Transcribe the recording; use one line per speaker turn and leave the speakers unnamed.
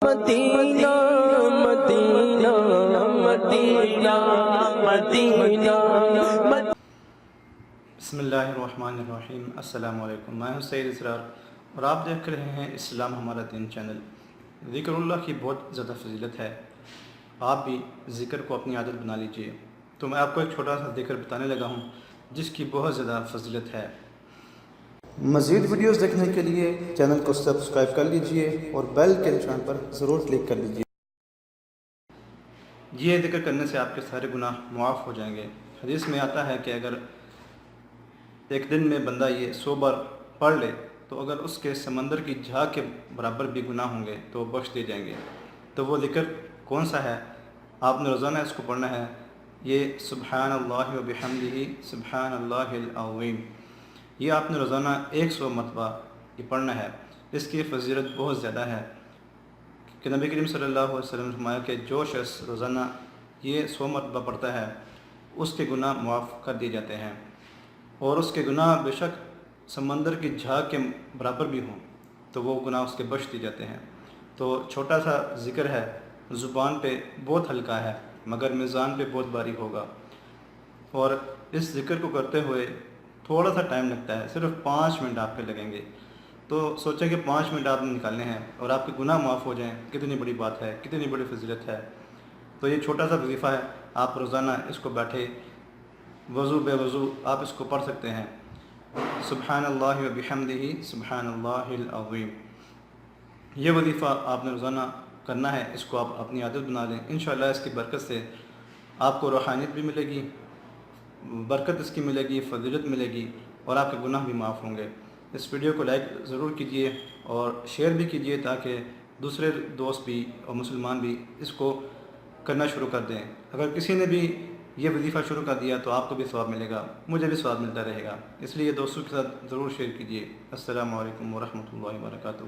مدینہ مدینہ مدینہ مدینہ
بسم اللہ الرحمن الرحیم۔ السلام علیکم، میں ہوں سید اسرار اور آپ دیکھ رہے ہیں اسلام ہمارا دین چینل۔ ذکر اللہ کی بہت زیادہ فضیلت ہے، آپ بھی ذکر کو اپنی عادت بنا لیجئے۔ تو میں آپ کو ایک چھوٹا سا ذکر بتانے لگا ہوں جس کی بہت زیادہ فضیلت ہے۔ مزید ویڈیوز دیکھنے کے لیے چینل کو سبسکرائب کر لیجئے اور بیل کے نشان پر ضرور کلک کر لیجئے۔ یہ ذکر کرنے سے آپ کے سارے گناہ معاف ہو جائیں گے۔ حدیث میں آتا ہے کہ اگر ایک دن میں بندہ یہ 100 بار پڑھ لے تو اگر اس کے سمندر کی جھاگ کے برابر بھی گناہ ہوں گے تو وہ بخش دیے جائیں گے۔ تو وہ ذکر کون سا ہے؟ آپ نے روزانہ اس کو پڑھنا ہے۔ یہ سبحان اللہ و بحمدہ سبحان اللہ العظیم، یہ آپ نے روزانہ 100 مرتبہ یہ پڑھنا ہے۔ اس کی فضیلت بہت زیادہ ہے کہ نبی کریم صلی اللہ علیہ وسلم نے فرمایا کہ جو شخص روزانہ یہ 100 مرتبہ پڑھتا ہے اس کے گناہ معاف کر دیے جاتے ہیں، اور اس کے گناہ بے شک سمندر کی جھاگ کے برابر بھی ہوں تو وہ گناہ اس کے بخش دیے جاتے ہیں۔ تو چھوٹا سا ذکر ہے، زبان پہ بہت ہلکا ہے مگر میزان پہ بہت بھاری ہوگا، اور اس ذکر کو کرتے ہوئے تھوڑا سا ٹائم لگتا ہے، صرف 5 منٹ آپ کے لگیں گے۔ تو سوچیں کہ 5 منٹ آپ نے نکالنے ہیں اور آپ کے گناہ معاف ہو جائیں، کتنی بڑی بات ہے، کتنی بڑی فضیلت ہے۔ تو یہ چھوٹا سا وظیفہ ہے، آپ روزانہ اس کو بیٹھے وضو بے وضو آپ اس کو پڑھ سکتے ہیں۔ سبحان اللہ و بحمدہ سبحان اللہ العظیم، یہ وظیفہ آپ نے روزانہ کرنا ہے، اس کو آپ اپنی عادت بنا لیں۔ انشاءاللہ اس کی برکت سے آپ کو روحانیت بھی ملے گی، برکت اس کی ملے گی، فضیلت ملے گی، اور آپ کے گناہ بھی معاف ہوں گے۔ اس ویڈیو کو لائک ضرور کیجئے اور شیئر بھی کیجئے تاکہ دوسرے دوست بھی اور مسلمان بھی اس کو کرنا شروع کر دیں۔ اگر کسی نے بھی یہ وظیفہ شروع کر دیا تو آپ کو بھی ثواب ملے گا، مجھے بھی ثواب ملتا رہے گا، اس لیے دوستوں کے ساتھ ضرور شیئر کیجئے۔ السلام علیکم ورحمۃ اللہ وبرکاتہ۔